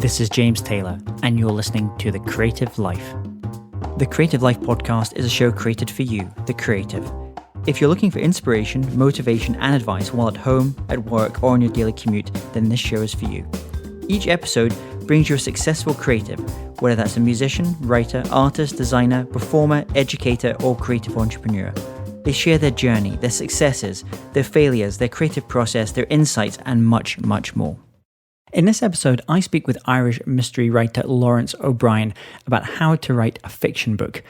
This is James Taylor, and you're listening to The Creative Life. The Creative Life podcast is a show created for you, the creative. If you're looking for inspiration, motivation, and advice while at home, at work, or on your daily commute, then this show is for you. Each episode brings you a successful creative, whether that's a musician, writer, artist, designer, performer, educator, or creative entrepreneur. They share their journey, their successes, their failures, their creative process, their insights, and much, much more. In this episode, I speak with Irish mystery writer Laurence O'Bryan about how to write a fiction book.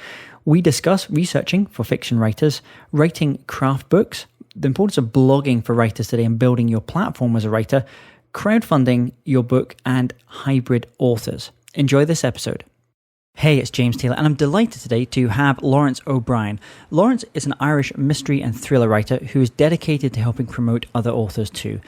We discuss researching for fiction writers, writing craft books, the importance of blogging for writers today and building your platform as a writer, crowdfunding your book, and hybrid authors. Enjoy this episode. Hey, it's James Taylor, and I'm delighted today to have Laurence O'Bryan. Laurence is an Irish mystery and thriller writer who is dedicated to helping promote other authors too.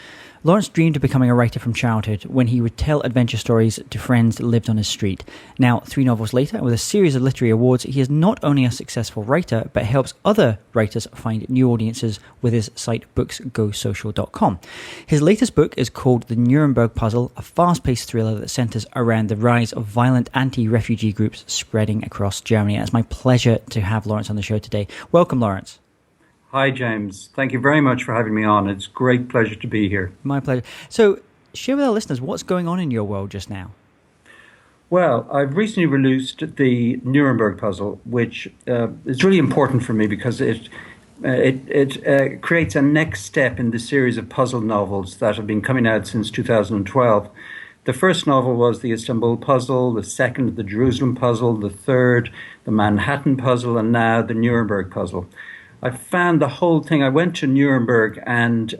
Laurence dreamed of becoming a writer from childhood when he would tell adventure stories to friends that lived on his street. Now, 3 novels later, with a series of literary awards, he is not only a successful writer, but helps other writers find new audiences with his site BooksGoSocial.com. His latest book is called The Nuremberg Puzzle, a fast-paced thriller that centers around the rise of violent anti-refugee groups spreading across Germany. And it's my pleasure to have Laurence on the show today. Welcome, Laurence. Hi, James. Thank you very much for having me on. It's a great pleasure to be here. My pleasure. So, share with our listeners what's going on in your world just now. Well, I've recently released the Nuremberg Puzzle, which is really important for me because it creates a next step in the series of puzzle novels that have been coming out since 2012. The first novel was the Istanbul Puzzle, the second, the Jerusalem Puzzle, the third, the Manhattan Puzzle, and now the Nuremberg Puzzle. I found the whole thing. I went to Nuremberg and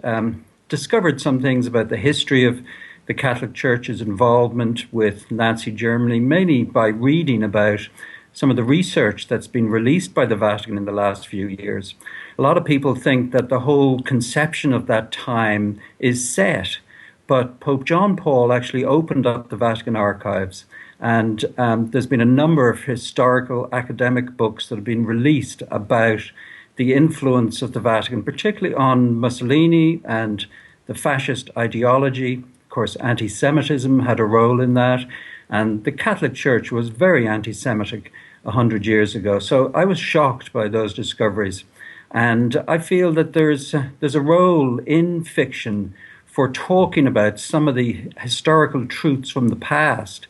discovered some things about the history of the Catholic Church's involvement with Nazi Germany, mainly by reading about some of the research that's been released by the Vatican in the last few years. A lot of people think that the whole conception of that time is set, but Pope John Paul actually opened up the Vatican archives, and there's been a number of historical academic books that have been released about the influence of the Vatican, particularly on Mussolini and the fascist ideology. Of course, anti-Semitism had a role in that, and the Catholic Church was very anti-Semitic 100 years ago. So I was shocked by those discoveries, and I feel that there's a role in fiction for talking about some of the historical truths from the past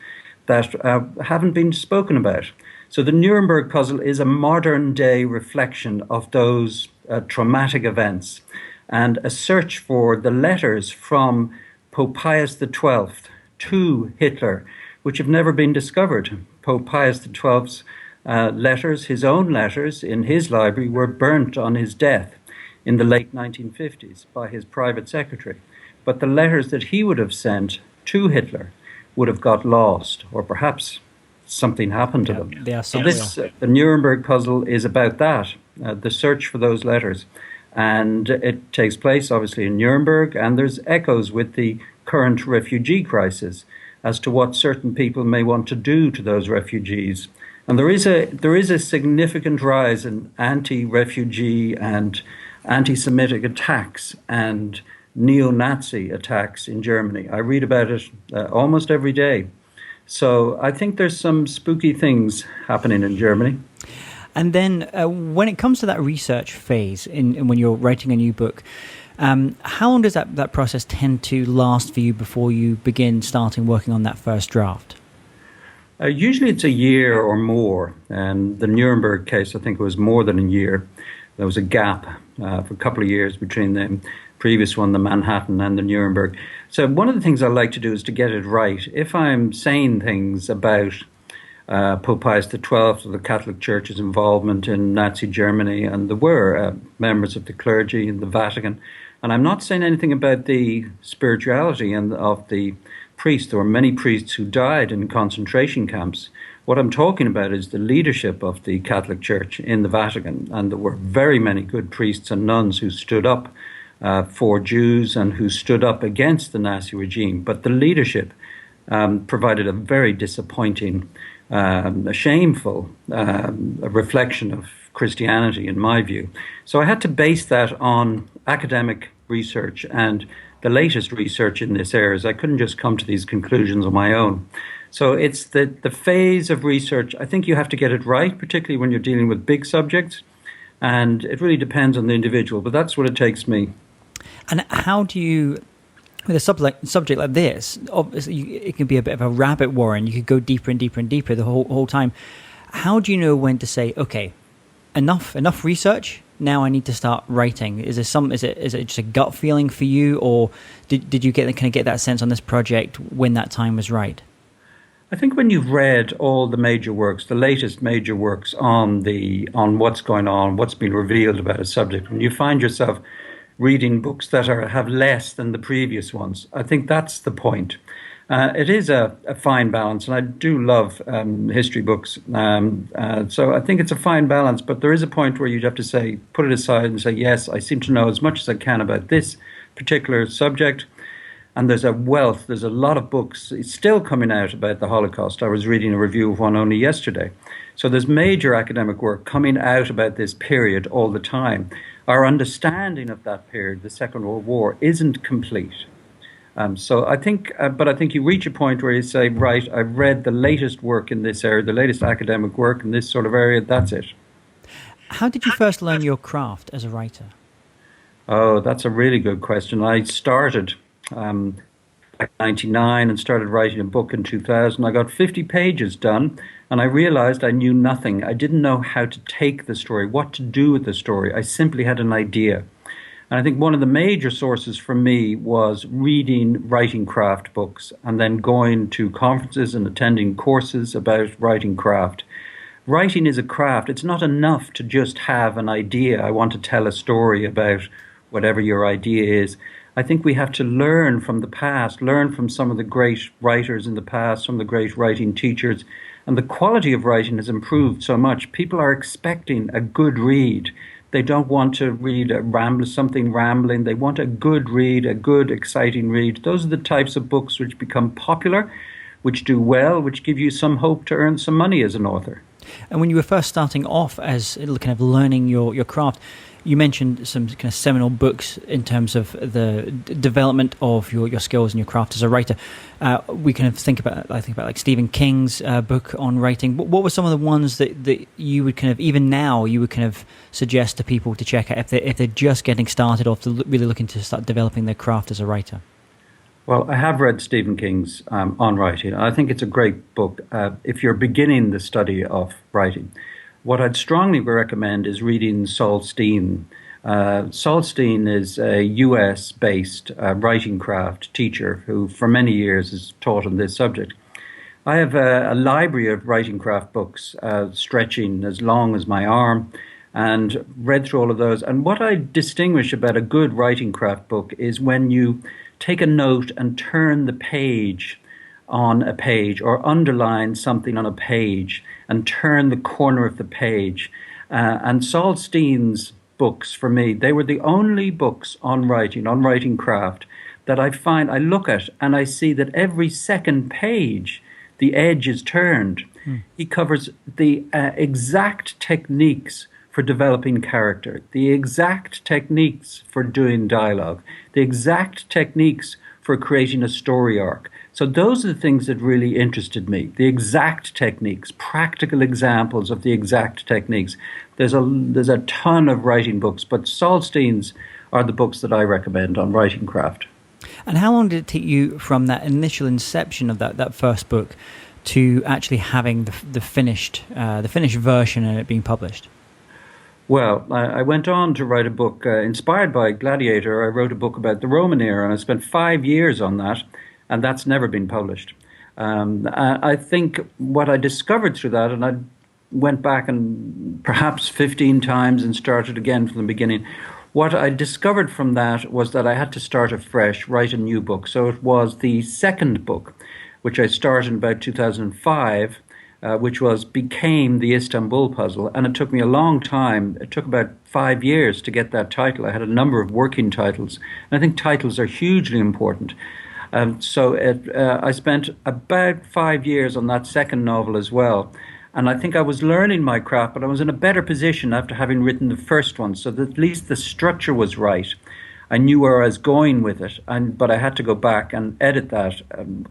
that haven't been spoken about. So the Nuremberg Puzzle is a modern-day reflection of those traumatic events and a search for the letters from Pope Pius XII to Hitler, which have never been discovered. Pope Pius XII's letters, his own letters in his library, were burnt on his death in the late 1950s by his private secretary. But the letters that he would have sent to Hitler would have got lost, or perhaps something happened to them. So the Nuremberg Puzzle is about that, the search for those letters. And it takes place, obviously, in Nuremberg, and there's echoes with the current refugee crisis as to what certain people may want to do to those refugees. And there is a significant rise in anti-refugee and anti-Semitic attacks and neo-Nazi attacks in Germany. I read about it almost every day. So I think there's some spooky things happening in Germany. And then when it comes to that research phase, when you're writing a new book, how long does that process tend to last for you before you begin working on that first draft? Usually it's a year or more. And the Nuremberg case, I think it was more than a year. There was a gap for a couple of years between the previous one, the Manhattan and the Nuremberg. So one of the things I like to do is to get it right. If I'm saying things about Pope Pius XII or the Catholic Church's involvement in Nazi Germany, and there were members of the clergy in the Vatican, and I'm not saying anything about the spirituality of the priests. There were many priests who died in concentration camps. What I'm talking about is the leadership of the Catholic Church in the Vatican, and there were very many good priests and nuns who stood up for Jews and who stood up against the Nazi regime. But the leadership provided a very disappointing, a shameful reflection of Christianity, in my view. So I had to base that on academic research and the latest research in this area. I couldn't just come to these conclusions on my own. So it's the phase of research. I think you have to get it right, particularly when you're dealing with big subjects. And it really depends on the individual, but that's what it takes me. And how do you, with a subject like this, obviously it can be a bit of a rabbit warren. You could go deeper and deeper and deeper the whole time. How do you know when to say, okay, enough research, now I need to start writing? Is it just a gut feeling for you, or did you get that sense on this project when that time was right? I think when you've read all the major works, the latest major works on what's going on, what's been revealed about a subject, when you find yourself reading books that have less than the previous ones, I think that's the point. It is a fine balance, and I do love history books. So I think it's a fine balance, but there is a point where you'd have to say, put it aside and say, yes, I seem to know as much as I can about this particular subject. And there's a lot of books still coming out about the Holocaust. I was reading a review of one only yesterday. So there's major academic work coming out about this period all the time. Our understanding of that period, the Second World War, isn't complete. So I think you reach a point where you say, right, I've read the latest work in this area, the latest academic work in this sort of area, that's it. How did you first learn your craft as a writer? Oh, that's a really good question. I started back in 1999 and started writing a book in 2000. I got 50 pages done, and I realized I knew nothing. I didn't know how to take the story, what to do with the story. I simply had an idea. And I think one of the major sources for me was reading writing craft books and then going to conferences and attending courses about writing craft. Writing is a craft. It's not enough to just have an idea. I want to tell a story about whatever your idea is. I think we have to learn from the past, learn from some of the great writers in the past, some of the great writing teachers. And the quality of writing has improved so much. People are expecting a good read. They don't want to read something rambling. They want a good read, a good, exciting read. Those are the types of books which become popular, which do well, which give you some hope to earn some money as an author. And when you were first starting off as kind of learning your craft, you mentioned some kind of seminal books in terms of the development of your skills and your craft as a writer. We kind of think about like Stephen King's book on writing. What were some of the ones that you would kind of, even now, you would kind of suggest to people to check out if they're just getting started or if they're really looking to start developing their craft as a writer? Well, I have read Stephen King's On Writing. I think it's a great book if you're beginning the study of writing. What I'd strongly recommend is reading Saul Stein. Saul Stein is a US-based writing craft teacher who for many years has taught on this subject. I have a library of writing craft books stretching as long as my arm, and read through all of those. And what I distinguish about a good writing craft book is when you take a note and turn the page on a page or underline something on a page and turn the corner of the page. And Saul Stein's books, for me, they were the only books on writing craft, that I look at and I see that every second page, the edge is turned. He covers the exact techniques for developing character, the exact techniques for doing dialogue, the exact techniques for creating a story arc. So those are the things that really interested me, the exact techniques, practical examples of the exact techniques. There's a ton of writing books, but Saul Stein's are the books that I recommend on writing craft. And how long did it take you from that initial inception of that first book to actually having the finished version and it being published? Well, I went on to write a book inspired by Gladiator. I wrote a book about the Roman era, and I spent 5 years on that, and that's never been published. I think what I discovered through that, and I went back and perhaps 15 times and started again from the beginning, what I discovered from that was that I had to start afresh, write a new book. So it was the second book, which I started in about 2005, which became the Istanbul Puzzle, and it took me a long time. It took about 5 years to get that title. I had a number of working titles, and I think titles are hugely important. I spent about 5 years on that second novel as well, and I think I was learning my craft, but I was in a better position after having written the first one, so that at least the structure was right. I knew where I was going with it, but I had to go back and edit that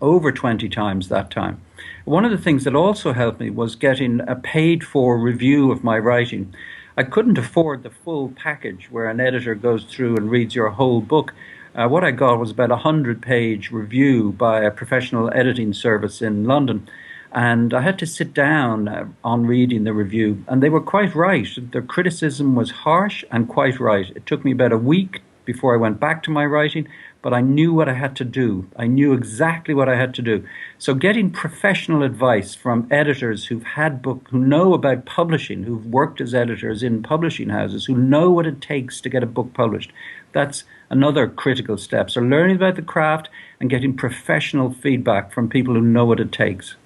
over 20 times that time. One of the things that also helped me was getting a paid-for review of my writing. I couldn't afford the full package where an editor goes through and reads your whole book. What I got was about a 100-page review by a professional editing service in London. And I had to sit down on reading the review, and they were quite right. Their criticism was harsh and quite right. It took me about a week before I went back to my writing, but I knew what I had to do. I knew exactly what I had to do. So getting professional advice from editors who know about publishing, who've worked as editors in publishing houses, who know what it takes to get a book published, that's another critical step. So learning about the craft and getting professional feedback from people who know what it takes.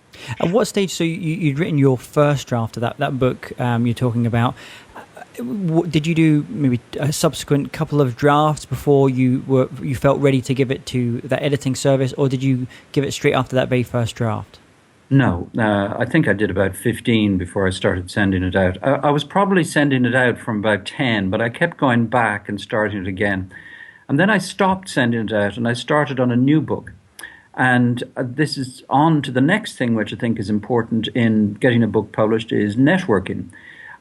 At what stage, so you'd written your first draft of that book you're talking about. Did you do maybe a subsequent couple of drafts before you felt ready to give it to that editing service, or did you give it straight after that very first draft? No, I think I did about 15 before I started sending it out. I was probably sending it out from about 10, but I kept going back and starting it again. And then I stopped sending it out and I started on a new book. And this is on to the next thing, which I think is important in getting a book published, is networking.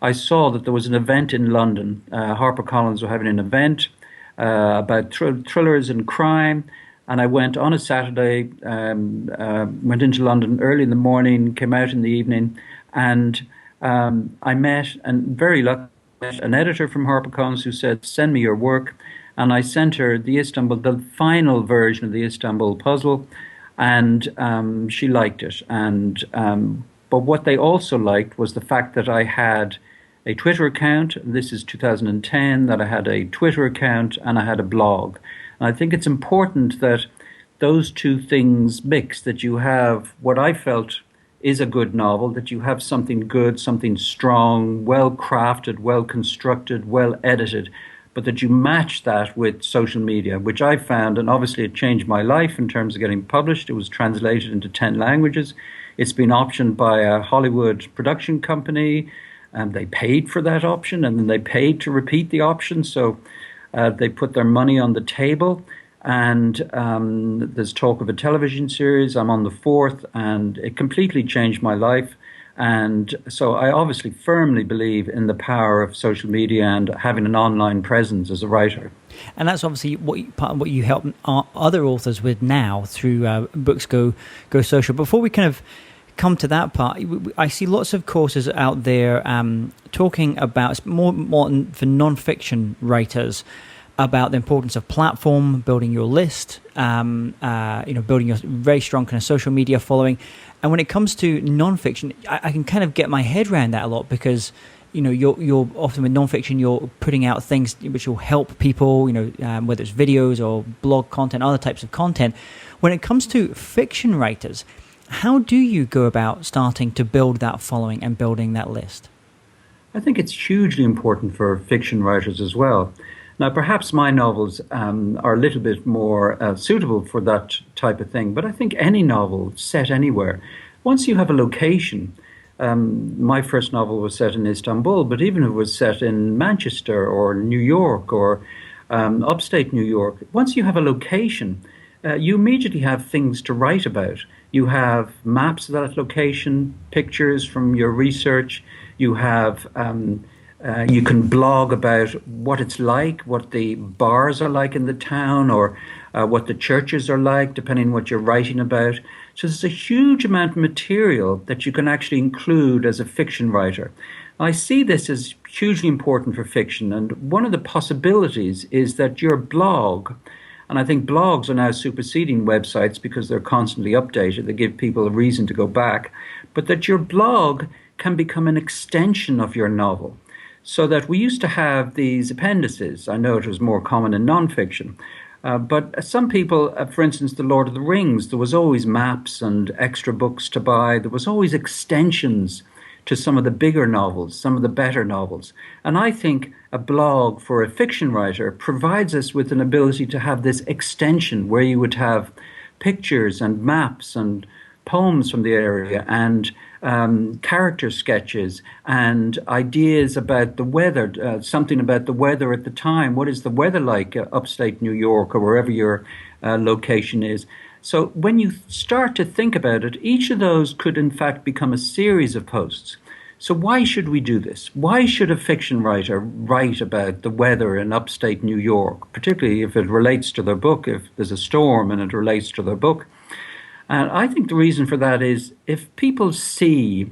I saw that there was an event in London. HarperCollins were having an event about thrillers and crime. And I went on a Saturday, went into London early in the morning, came out in the evening, and I met, and very lucky, an editor from HarperCollins who said, "Send me your work." And I sent her the final version of the Istanbul Puzzle, and she liked it. But what they also liked was the fact that I had a Twitter account. This is 2010, that I had a Twitter account and I had a blog. And I think it's important that those two things mix, that you have what I felt is a good novel, that you have something good, something strong, well crafted, well constructed, well edited, but that you match that with social media, which I found, and obviously it changed my life in terms of getting published. It was translated into 10 languages. It's been optioned by a Hollywood production company, and they paid for that option, and then they paid to repeat the option. So they put their money on the table, and there's talk of a television series. I'm on the 4th, and it completely changed my life. And so I obviously firmly believe in the power of social media and having an online presence as a writer. And that's obviously part of what you help other authors with now through BooksGoSocial. Before we kind of come to that part, I see lots of courses out there talking about, more for non-fiction writers, about the importance of platform, building your list, building your very strong kind of social media following. And when it comes to non-fiction, I can kind of get my head around that a lot, because you're often with non-fiction, you're putting out things which will help people, whether it's videos or blog content, other types of content. When it comes to fiction writers, how do you go about starting to build that following and building that list? I think it's hugely important for fiction writers as well. Now, perhaps my novels are a little bit more suitable for that type of thing, but I think any novel set anywhere, once you have a location, my first novel was set in Istanbul, but even if it was set in Manchester or New York or upstate New York, once you have a location, you immediately have things to write about. You have maps of that location, pictures from your research, you have... you can blog about what it's like, what the bars are like in the town, or what the churches are like, depending on what you're writing about. So there's a huge amount of material that you can actually include as a fiction writer. I see this as hugely important for fiction, and one of the possibilities is that your blog, and I think blogs are now superseding websites because they're constantly updated, they give people a reason to go back, but that your blog can become an extension of your novel. So that we used to have these appendices. I know it was more common in nonfiction. But some people, for instance, The Lord of the Rings, there was always maps and extra books to buy. There was always extensions to some of the bigger novels, some of the better novels. And I think a blog for a fiction writer provides us with an ability to have this extension where you would have pictures and maps and poems from the area and character sketches and ideas about the weather, something about the weather at the time. What is the weather like upstate New York or wherever your location is? So when you start to think about it, each of those could in fact become a series of posts. So why should we do this? Why should a fiction writer write about the weather in upstate New York, particularly if it relates to their book, if there's a storm and it relates to their book? And I think the reason for that is if people see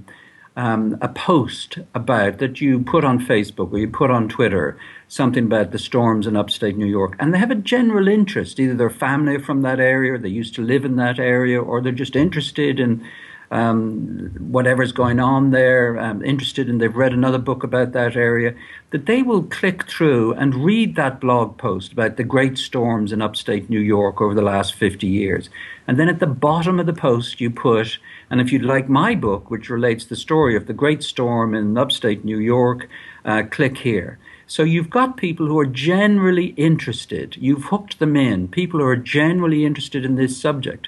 a post about that you put on Facebook or you put on Twitter, something about the storms in upstate New York, and they have a general interest, either their family are from that area, or they used to live in that area, or they're just interested in whatever's going on there, they've read another book about that area, that they will click through and read that blog post about the great storms in upstate New York over the last 50 years. And then at the bottom of the post you put, and if you'd like my book, which relates the story of the great storm in upstate New York, click here. So you've got people who are generally interested. You've hooked them in, people who are generally interested in this subject.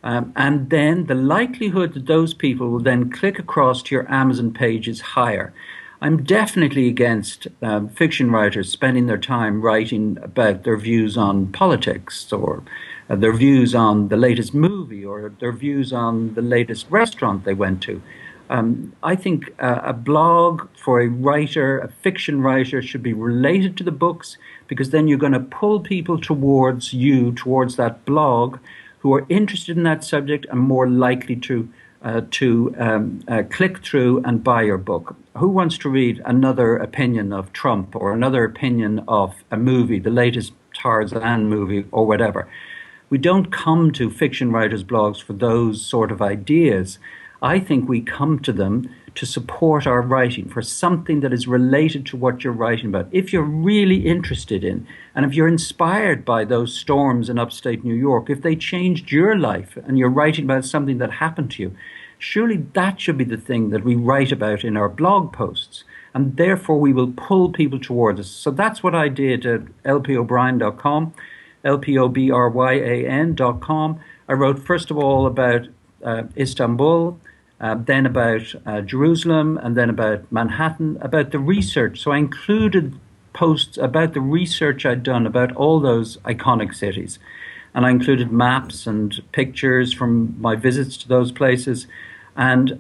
And then the likelihood that those people will then click across to your Amazon page is higher. I'm definitely against fiction writers spending their time writing about their views on politics or their views on the latest movie or their views on the latest restaurant they went to. I think a blog for a writer, a fiction writer, should be related to the books, because then you're going to pull people towards towards that blog, who are interested in that subject and more likely to click through and buy your book. Who wants to read another opinion of Trump or another opinion of a movie, the latest Tarzan movie or whatever? We don't come to fiction writers' blogs for those sort of ideas. I think we come to them to support our writing, for something that is related to what you're writing about. If you're really interested in, and if you're inspired by those storms in upstate New York, if they changed your life and you're writing about something that happened to you, surely that should be the thing that we write about in our blog posts. And therefore we will pull people towards us. So that's what I did at lpobryan.com, lpobryan.com. I wrote first of all about Istanbul, then about Jerusalem, and then about Manhattan, about the research. So I included posts about the research I'd done about all those iconic cities. And I included maps and pictures from my visits to those places. And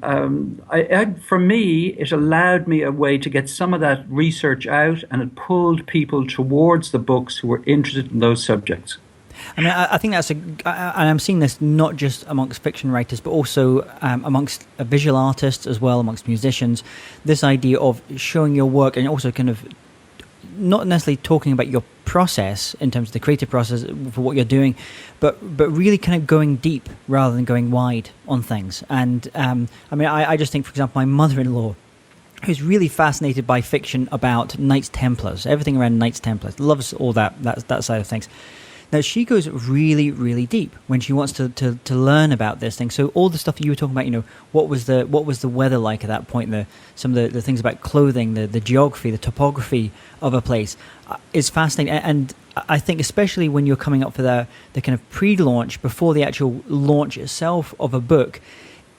for me, it allowed me a way to get some of that research out, and it pulled people towards the books who were interested in those subjects. I mean, I think and I'm seeing this not just amongst fiction writers, but also amongst visual artists as well, amongst musicians, this idea of showing your work and also kind of not necessarily talking about your process in terms of the creative process for what you're doing, but really kind of going deep rather than going wide on things. And I mean, I just think, for example, my mother-in-law, who's really fascinated by fiction about Knights Templars, everything around Knights Templars, loves all that side of things. Now, she goes really, really deep when she wants to learn about this thing. So all the stuff that you were talking about, what was the weather like at that point, some of the things about clothing, the geography, the topography of a place is fascinating. And I think especially when you're coming up for the kind of pre-launch, before the actual launch itself of a book,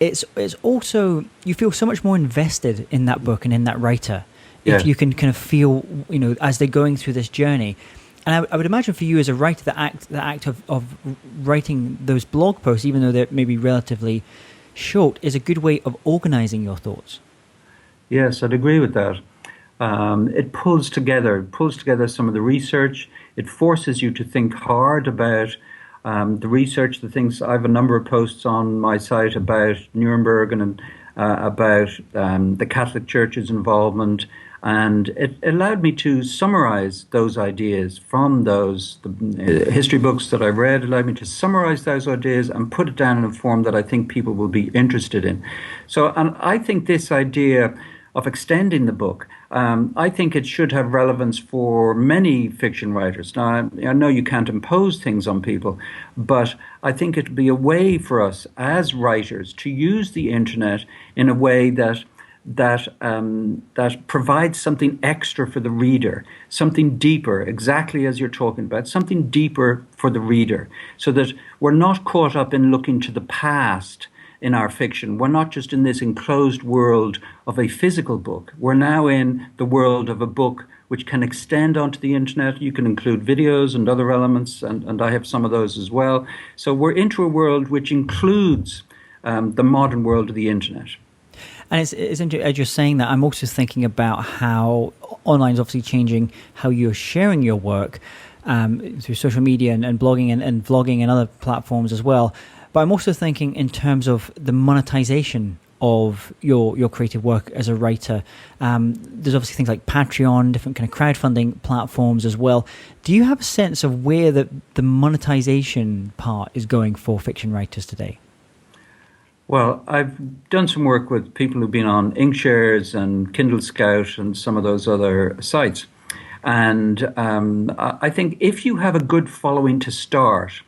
it's also, you feel so much more invested in that book and in that writer. If you can kind of feel, as they're going through this journey. And I would imagine for you as a writer, the act of writing those blog posts, even though they're maybe relatively short, is a good way of organizing your thoughts. Yes, I'd agree with that. It pulls together some of the research. It forces you to think hard about the research, the things. I have a number of posts on my site about Nuremberg and about the Catholic Church's involvement. And it allowed me to summarize those ideas from those history books that I read. It allowed me to summarize those ideas and put it down in a form that I think people will be interested in. So, and I think this idea of extending the book, I think it should have relevance for many fiction writers. Now, I know you can't impose things on people, but I think it would be a way for us as writers to use the internet in a way that provides something extra for the reader, something deeper, exactly as you're talking about, something deeper for the reader, so that we're not caught up in looking to the past in our fiction. We're not just in this enclosed world of a physical book. We're now in the world of a book which can extend onto the internet. You can include videos and other elements, and I have some of those as well. So we're into a world which includes the modern world of the internet. And it's interesting, as you're saying that, I'm also thinking about how online is obviously changing how you're sharing your work through social media and blogging and vlogging and other platforms as well. But I'm also thinking in terms of the monetization of your creative work as a writer. There's obviously things like Patreon, different kind of crowdfunding platforms as well. Do you have a sense of where the monetization part is going for fiction writers today? Well, I've done some work with people who've been on Inkshares and Kindle Scout and some of those other sites. And I think if you have a good following to start,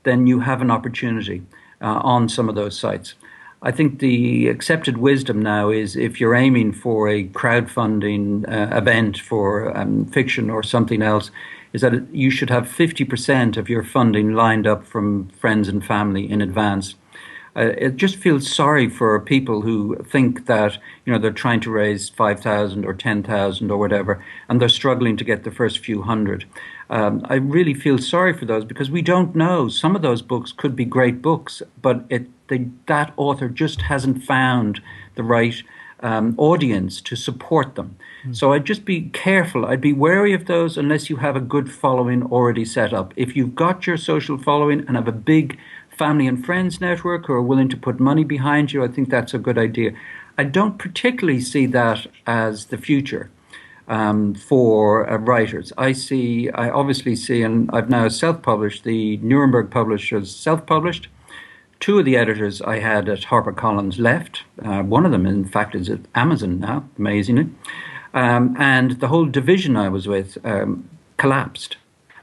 then you have an opportunity on some of those sites. I think the accepted wisdom now is if you're aiming for a crowdfunding event for fiction or something else, is that you should have 50% of your funding lined up from friends and family in advance. It just feels sorry for people who think that, they're trying to raise 5,000 or 10,000 or whatever, and they're struggling to get the first few hundred. I really feel sorry for those because we don't know. Some of those books could be great books, but that author just hasn't found the right audience to support them. So I'd just be careful. I'd be wary of those unless you have a good following already set up. If you've got your social following and have a big family and friends network who are willing to put money behind you, I think that's a good idea. I don't particularly see that as the future for writers. I obviously see, and I've now self-published, the Nuremberg publishers self-published. Two of the editors I had at HarperCollins left. One of them, in fact, is at Amazon now, amazingly. And the whole division I was with collapsed.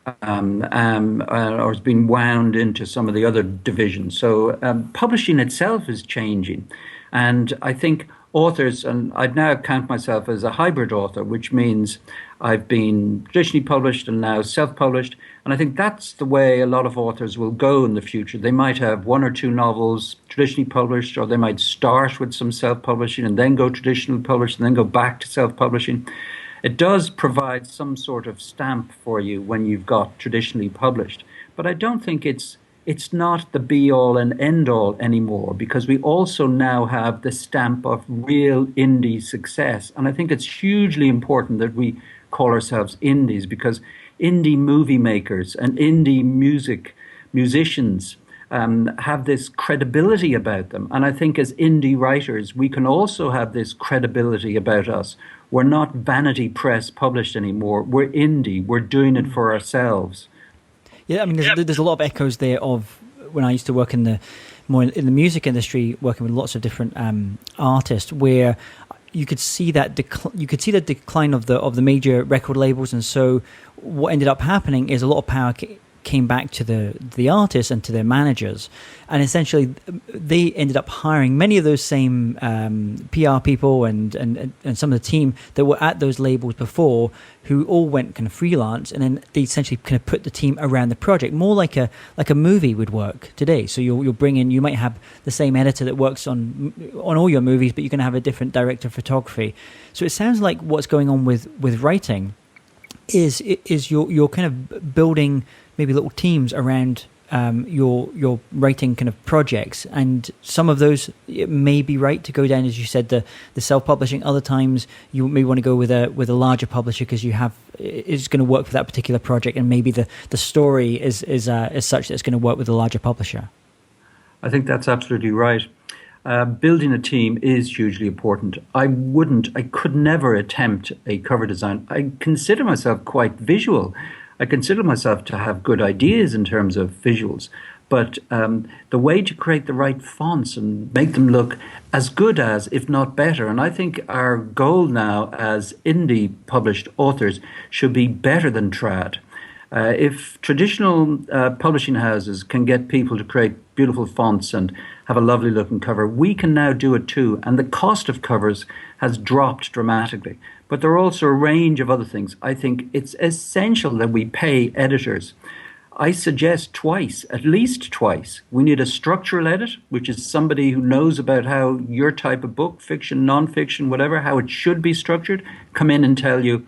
Or has been wound into some of the other divisions. So publishing itself is changing. And I think authors, and I'd now count myself as a hybrid author, which means I've been traditionally published and now self-published. And I think that's the way a lot of authors will go in the future. They might have one or two novels traditionally published, or they might start with some self-publishing and then go traditionally published and then go back to self-publishing. It does provide some sort of stamp for you when you've got traditionally published. But I don't think it's not the be-all and end-all anymore, because we also now have the stamp of real indie success. And I think it's hugely important that we call ourselves indies, because indie movie makers and indie musicians have this credibility about them. And I think as indie writers, we can also have this credibility about us. We're not vanity press published anymore. We're indie. We're doing it for ourselves. Yeah, I mean, there's a lot of echoes there of when I used to work in the music industry, working with lots of different artists, where you could see that the decline of the major record labels, and so what ended up happening is a lot of power came back to the artists and to their managers, and essentially they ended up hiring many of those same PR people and some of the team that were at those labels before, who all went kind of freelance, and then they essentially kind of put the team around the project, more like a movie would work today. So you might have the same editor that works on all your movies, but you're going to have a different director of photography. So it sounds like what's going on with writing is you're kind of building maybe little teams around your writing kind of projects, and some of those it may be right to go down, as you said, the self-publishing. Other times you may want to go with a larger publisher because it's going to work for that particular project, and maybe the story is such that it's going to work with a larger publisher. I think that's absolutely right. Building a team is hugely important. I could never attempt a cover design. I consider myself quite visual. I consider myself to have good ideas in terms of visuals, but the way to create the right fonts and make them look as good as, if not better, and I think our goal now as indie published authors should be better than trad. If traditional publishing houses can get people to create beautiful fonts and have a lovely looking cover, we can now do it too. And the cost of covers has dropped dramatically. But there are also a range of other things. I think it's essential that we pay editors. I suggest twice, at least twice. We need a structural edit, which is somebody who knows about how your type of book, fiction, non-fiction, whatever, how it should be structured, come in and tell you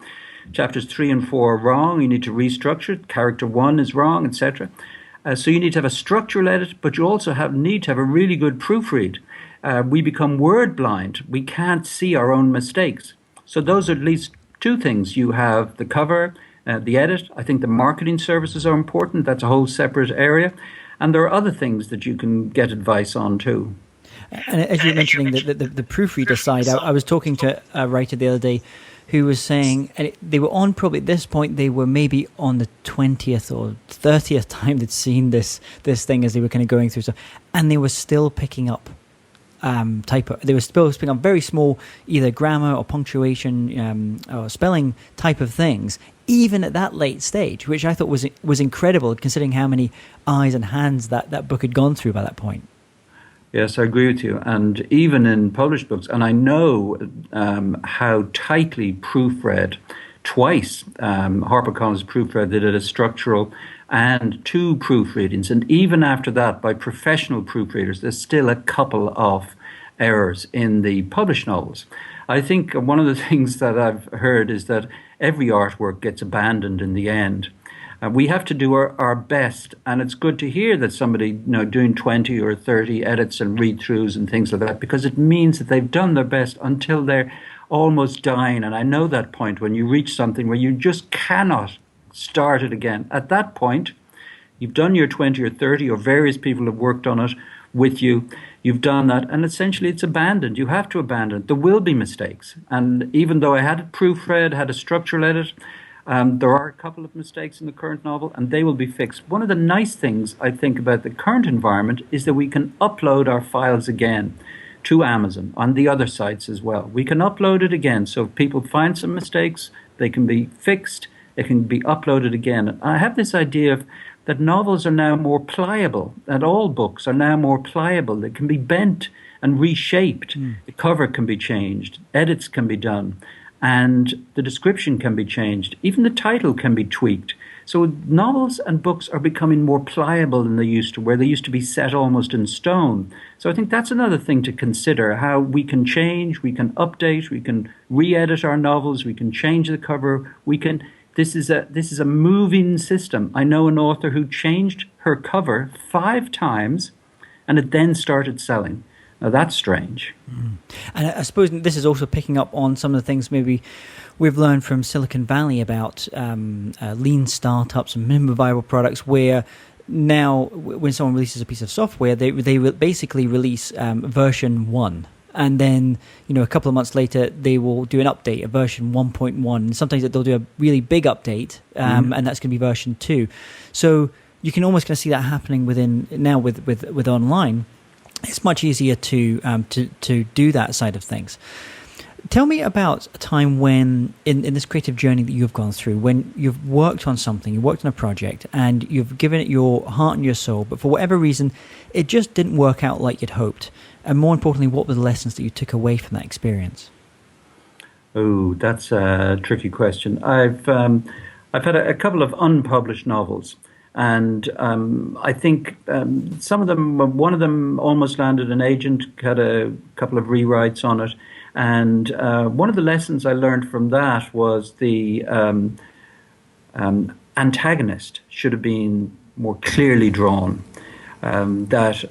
chapters 3 and 4 are wrong, you need to restructure it, character 1 is wrong, etc. So you need to have a structural edit, but you also need to have a really good proofread. We become word blind. We can't see our own mistakes. So those are at least two things. You have the cover, the edit. I think the marketing services are important. That's a whole separate area. And there are other things that you can get advice on too. And as you were mentioning the proofreader side, I was talking to a writer the other day who was saying, and they were on probably at this point, they were maybe on the 20th or 30th time they'd seen this thing as they were kind of going through stuff, and they were still picking up typo. They were still picking up very small, either grammar or punctuation or spelling type of things, even at that late stage, which I thought was incredible, considering how many eyes and hands that book had gone through by that point. Yes, I agree with you. And even in published books, and I know how tightly proofread twice, HarperCollins proofread, they did a structural and 2 proofreadings. And even after that, by professional proofreaders, there's still a couple of errors in the published novels. I think one of the things that I've heard is that every artwork gets abandoned in the end. We have to do our best, and it's good to hear that somebody, doing 20 or 30 edits and read-throughs and things like that, because it means that they've done their best until they're almost dying. And I know that point when you reach something where you just cannot start it again. At that point, you've done your 20 or 30, or various people have worked on it with you. You've done that, and essentially it's abandoned. You have to abandon it. There will be mistakes. And even though I had it proofread, had a structural edit, there are a couple of mistakes in the current novel, and they will be fixed. One of the nice things I think about the current environment is that we can upload our files again to Amazon on the other sites as well. We can upload it again. So if people find some mistakes, they can be fixed, they can be uploaded again. And I have this idea that novels are now more pliable, that all books are now more pliable. They can be bent and reshaped. The cover can be changed, edits can be done, and the description can be changed. Even the title can be tweaked. So novels and books are becoming more pliable than they used to, where they used to be set almost in stone. So I think that's another thing to consider, how we can change, we can update, we can re-edit our novels, we can change the cover, this is a moving system. I know an author who changed her cover 5 times and it then started selling. Now, that's strange. And I suppose this is also picking up on some of the things maybe we've learned from Silicon Valley about lean startups and minimum viable products, where now when someone releases a piece of software, they basically release version 1. And then, a couple of months later, they will do an update, a version 1.1. Sometimes they'll do a really big update, and that's going to be version 2. So you can almost kind of see that happening now with online. It's much easier to do that side of things. Tell me about a time when, in this creative journey that you've gone through, when you've worked on something, you worked on a project, and you've given it your heart and your soul, but for whatever reason, it just didn't work out like you'd hoped. And more importantly, what were the lessons that you took away from that experience? Oh, that's a tricky question. I've had a couple of unpublished novels. And I think some of them, one of them almost landed an agent, had a couple of rewrites on it. And one of the lessons I learned from that was the antagonist should have been more clearly drawn. That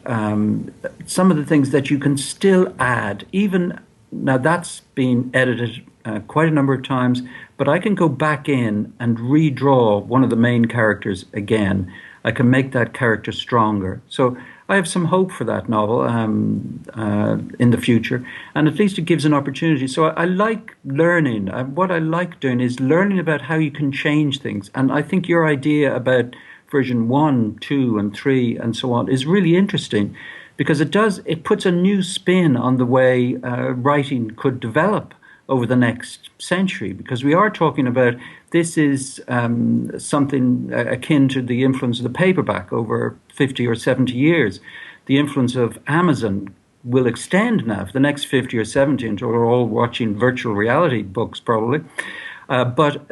some of the things that you can still add, even now that's been edited quite a number of times, but I can go back in and redraw one of the main characters again. I can make that character stronger. So I have some hope for that novel in the future, and at least it gives an opportunity. So I like learning. What I like doing is learning about how you can change things. And I think your idea about version 1, 2, and 3, and so on is really interesting, because it puts a new spin on the way writing could develop over the next century, because we are talking about this is something akin to the influence of the paperback over 50 or 70 years. The influence of Amazon will extend now for the next 50 or 70 until we're all watching virtual reality books probably. But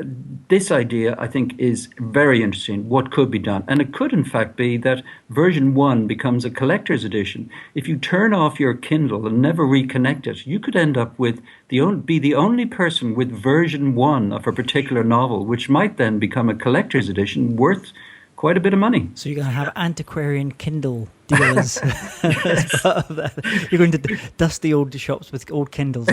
this idea, I think, is very interesting. What could be done? And it could, in fact, be that version 1 becomes a collector's edition. If you turn off your Kindle and never reconnect it, you could end up with be the only person with version 1 of a particular novel, which might then become a collector's edition worth quite a bit of money. So you're going to have antiquarian Kindle dealers as part of that. You're going to dust the old shops with old Kindles.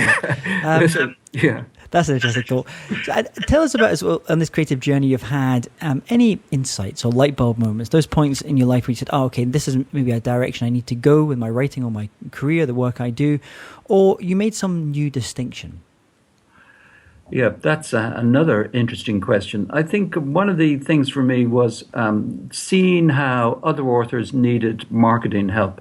Yeah. That's an interesting thought. So, tell us about, as well, on this creative journey you've had, any insights or light bulb moments, those points in your life where you said, oh, okay, this is maybe a direction I need to go with my writing or my career, the work I do, or you made some new distinction. Yeah, that's another interesting question. I think one of the things for me was seeing how other authors needed marketing help.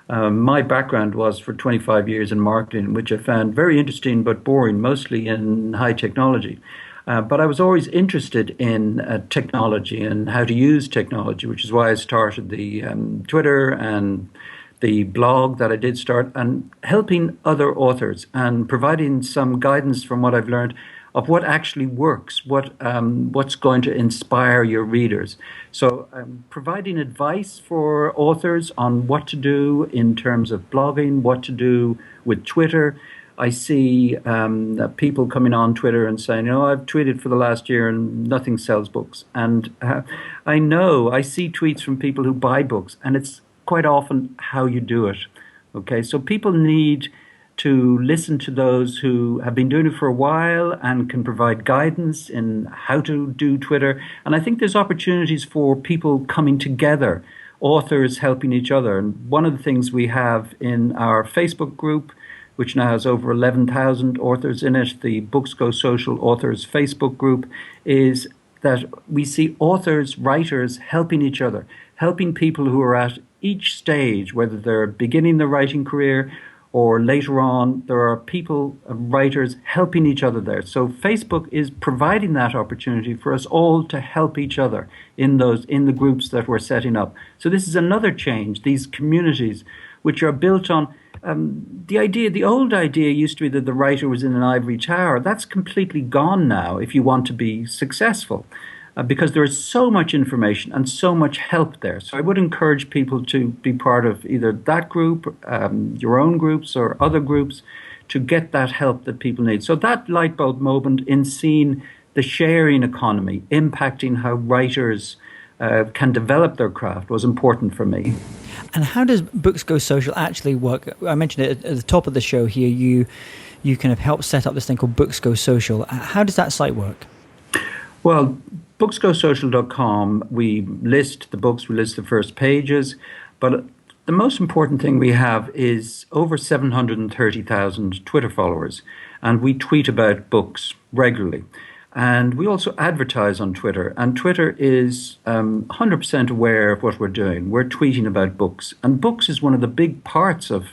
My background was for 25 years in marketing, which I found very interesting but boring, mostly in high technology. But I was always interested in technology and how to use technology, which is why I started the Twitter and the blog that I did start, and helping other authors and providing some guidance from what I've learned of what actually works, what's going to inspire your readers. So providing advice for authors on what to do in terms of blogging, what to do with Twitter. I see people coming on Twitter and saying, I've tweeted for the last year and nothing sells books. And I see tweets from people who buy books, and it's quite often how you do it. Okay, so people need to listen to those who have been doing it for a while and can provide guidance in how to do Twitter. And I think there's opportunities for people coming together, authors helping each other. And one of the things we have in our Facebook group, which now has over 11,000 authors in it, the BooksGoSocial authors Facebook group, is that we see authors, writers helping each other, helping people who are at each stage, whether they're beginning their writing career or later on. There are people, writers, helping each other there. So Facebook is providing that opportunity for us all to help each other in the groups that we're setting up. So this is another change, these communities which are built on the old idea used to be that the writer was in an ivory tower. That's completely gone now if you want to be successful. Because there is so much information and so much help there. So I would encourage people to be part of either that group, your own groups or other groups, to get that help that people need. So that light bulb moment in seeing the sharing economy impacting how writers can develop their craft was important for me. And how does BooksGoSocial actually work? I mentioned it at the top of the show here. You kind of help set up this thing called BooksGoSocial. How does that site work? Well, BooksGoSocial.com, we list the books, we list the first pages, but the most important thing we have is over 730,000 Twitter followers, and we tweet about books regularly. And we also advertise on Twitter, and Twitter is 100% aware of what we're doing. We're tweeting about books, and books is one of the big parts of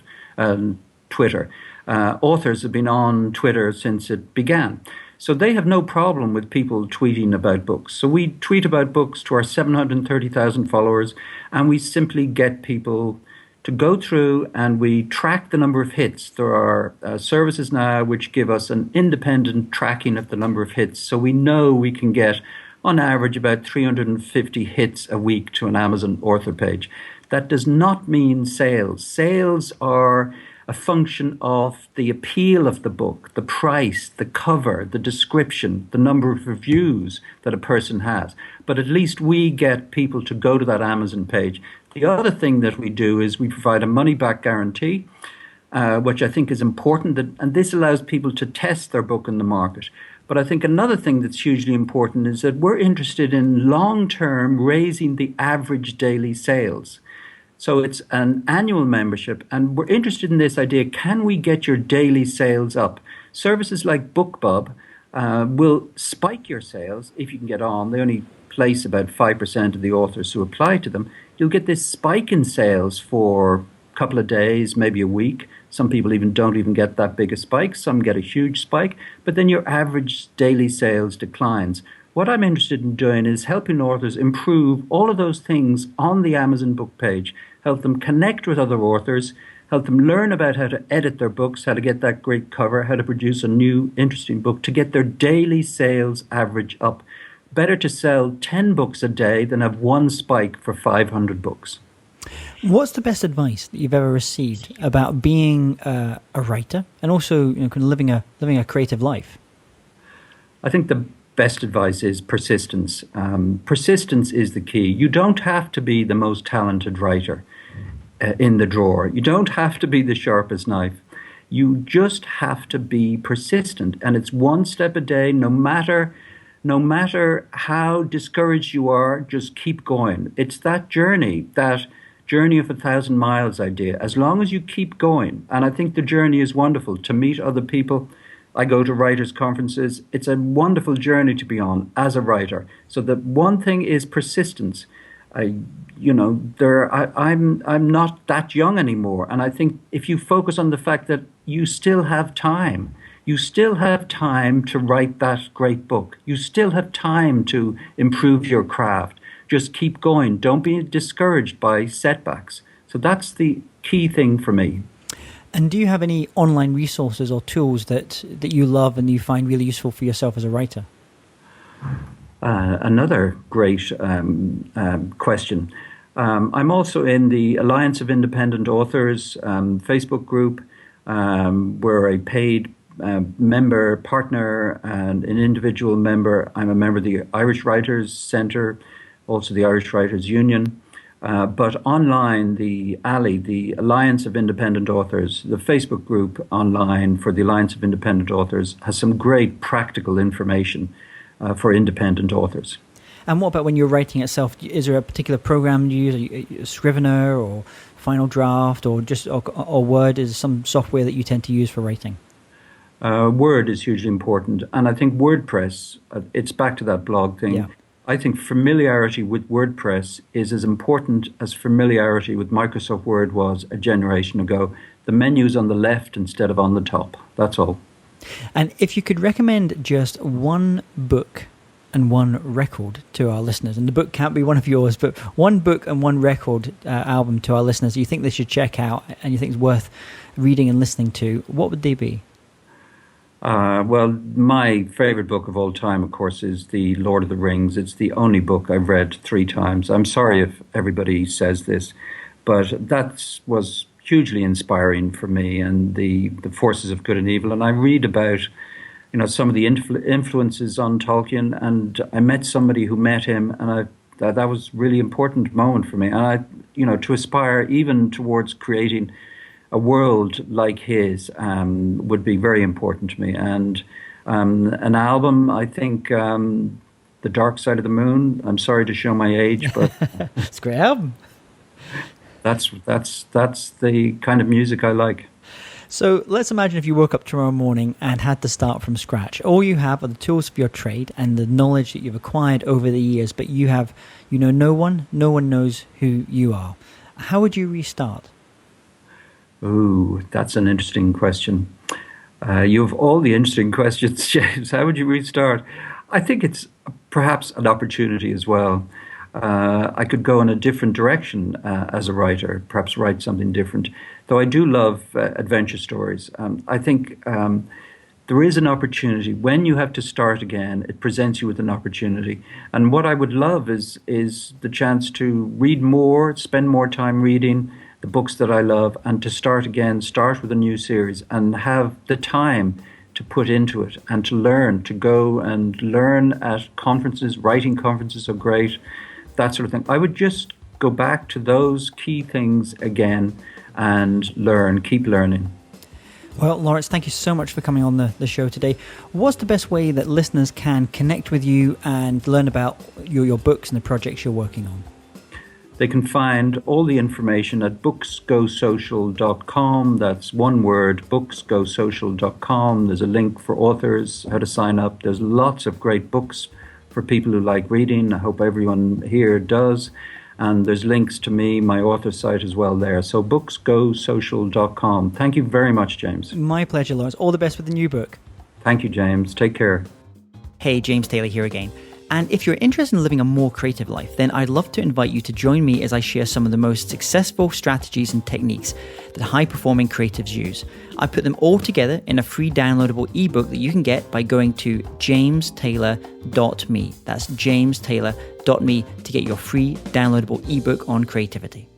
Twitter. Authors have been on Twitter since it began. So they have no problem with people tweeting about books. So we tweet about books to our 730,000 followers, and we simply get people to go through and we track the number of hits. There are services now which give us an independent tracking of the number of hits. So we know we can get, on average, about 350 hits a week to an Amazon author page. That does not mean sales. Sales are a function of the appeal of the book, the price, the cover, the description, the number of reviews that a person has. But at least we get people to go to that Amazon page. The other thing that we do is we provide a money-back guarantee, which I think is important, and this allows people to test their book in the market. But I think another thing that's hugely important is that we're interested in long-term raising the average daily sales. So it's an annual membership, and we're interested in this idea, can we get your daily sales up? Services like BookBub will spike your sales if you can get on. They only place about 5% of the authors who apply to them. You'll get this spike in sales for a couple of days, maybe a week. Some people don't even get that big a spike. Some get a huge spike, but then your average daily sales declines. What I'm interested in doing is helping authors improve all of those things on the Amazon book page, help them connect with other authors, help them learn about how to edit their books, how to get that great cover, how to produce a new, interesting book, to get their daily sales average up. Better to sell 10 books a day than have one spike for 500 books. What's the best advice that you've ever received about being a writer and also kind of living a creative life? I think the best advice is persistence. Persistence is the key. You don't have to be the most talented writer in the drawer. You don't have to be the sharpest knife. You just have to be persistent, and it's one step a day. No matter how discouraged you are, just keep going. It's that journey of 1,000 miles idea. As long as you keep going, and I think the journey is wonderful to meet other people. I go to writers' conferences. It's a wonderful journey to be on as a writer. So the one thing is persistence. I'm not that young anymore, and I think if you focus on the fact that you still have time to write that great book. You still have time to improve your craft. Just keep going. Don't be discouraged by setbacks. So that's the key thing for me. And do you have any online resources or tools that you love and you find really useful for yourself as a writer? Another great question. I'm also in the Alliance of Independent Authors Facebook group. We're a paid member, partner, and an individual member. I'm a member of the Irish Writers Centre, also the Irish Writers Union. But online, the ALI, the Alliance of Independent Authors, the Facebook group online for the Alliance of Independent Authors, has some great practical information for independent authors. And what about when you're writing itself? Is there a particular program you use, a Scrivener or Final Draft, or just or Word? Is some software that you tend to use for writing? Word is hugely important, and I think WordPress. It's back to that blog thing. Yeah. I think familiarity with WordPress is as important as familiarity with Microsoft Word was a generation ago. The menu's on the left instead of on the top. That's all. And if you could recommend just one book and one record to our listeners, and the book can't be one of yours, but one book and one record album to our listeners you think they should check out and you think is worth reading and listening to, what would they be? Well, my favorite book of all time, of course, is The Lord of the Rings. It's the only book I've read 3 times. I'm sorry if everybody says this, but that was hugely inspiring for me, and the forces of good and evil. And I read about, some of the influences on Tolkien, and I met somebody who met him, and that was really important moment for me. And to aspire even towards creating a world like his would be very important to me. And an album, I think, The Dark Side of the Moon. I'm sorry to show my age, but it's a great album. That's the kind of music I like. So let's imagine if you woke up tomorrow morning and had to start from scratch. All you have are the tools of your trade and the knowledge that you've acquired over the years, but no one knows who you are. How would you restart? Ooh, that's an interesting question. You have all the interesting questions, James. How would you restart? I think it's perhaps an opportunity as well. I could go in a different direction as a writer, perhaps write something different. Though I do love adventure stories. I think there is an opportunity. When you have to start again, it presents you with an opportunity. And what I would love is the chance to read more, spend more time reading the books that I love, and to start with a new series and have the time to put into it and to learn, to go and learn at conferences. Writing conferences are great, that sort of thing. I would just go back to those key things again and keep learning. Well, Laurence, thank you so much for coming on the show today. What's the best way that listeners can connect with you and learn about your books and the projects you're working on? They can find all the information at BooksGoSocial.com. That's one word, BooksGoSocial.com. There's a link for authors, how to sign up. There's lots of great books for people who like reading. I hope everyone here does. And there's links to me, my author site as well there. So BooksGoSocial.com. Thank you very much, James. My pleasure, Laurence. All the best with the new book. Thank you, James. Take care. Hey, James Taylor here again. And if you're interested in living a more creative life, then I'd love to invite you to join me as I share some of the most successful strategies and techniques that high-performing creatives use. I put them all together in a free downloadable ebook that you can get by going to jamestaylor.me. That's jamestaylor.me to get your free downloadable ebook on creativity.